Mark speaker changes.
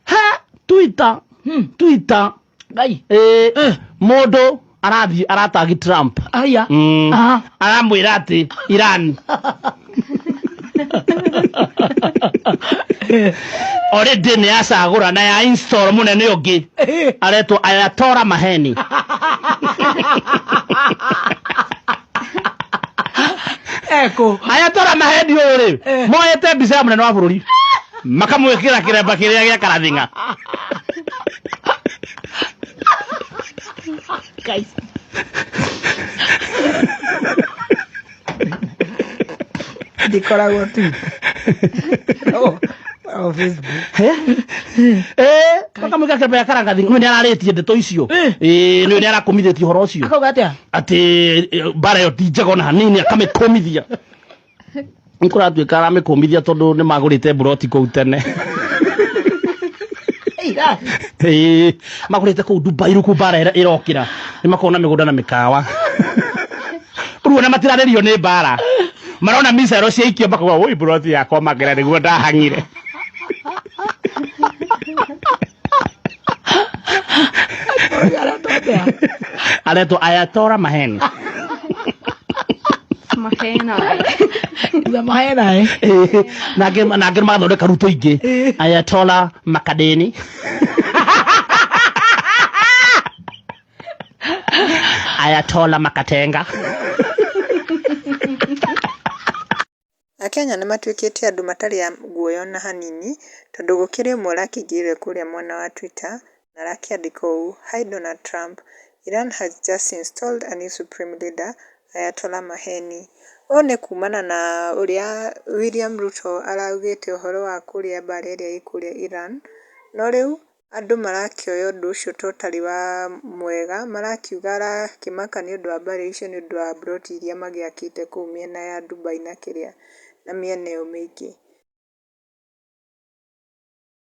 Speaker 1: Ha Twitter. Twitter.
Speaker 2: Ngai.
Speaker 1: Modo aratagi Trump.
Speaker 2: Aya.
Speaker 1: Aramwira ati Iran. Already ni acagura na ya install munene ungi. Aretwo Ayatollah Maheni.
Speaker 2: Eko.
Speaker 1: Ayatollah Maheni uri. Moyete mbica munene wa bururi. Makamwikira kiremba kiria gia Karathinga.
Speaker 2: Guys. Dikoragwo Twitter. Oh, Facebook.
Speaker 1: Makamwikira kiremba gia Karathinga. Ni araritie ndeto icio. Ni arakomithitie horo ucio.
Speaker 2: Akauga atia?
Speaker 1: Ati bara yo ti njega na hanini akamikomithia. Nkuratuika aramikomithia tondu ni magurite buroti kuu tene. Magurite kuu Dubai ruku bara irokira. Ni makona migunda na mikawa. Ruona matiraririo ni bara. Marona misero cia ikio bakwa oi buroti yakwa magera niguo ndahangire. Areto Ayatollah Maheni.
Speaker 2: Mahena
Speaker 1: Nage mathondeka ruto ingi. Ayatollah Makadeni. Ayatollah Makatenga.
Speaker 3: Akenya nĩ matuĩkĩte andũ matarĩ a guoyo na hanini tondũ gũkĩrĩ ũmwe ũrakĩingĩrire kũrĩa mwena wa Twitter na arakĩandĩka ũũ: Hi Donald Trump, Iran has just installed a new supreme leader, Ayatollah Maheni. Ũũ nĩ kumana na ũrĩa William Ruto araugĩte ũhoro wa kũrĩa mbara ĩrĩa ĩ kũrĩa Iran. No rĩu andũ marakĩoya ũndũ ũcio ta ũtarĩ wa mwega, marakiuga arakĩmaka nĩ ũndũ wa mbara icio nĩ ũndũ wa mburoti iria magĩakĩte kũu mĩena ya Dubai na kĩrĩa na mĩena ĩyo mĩingĩ.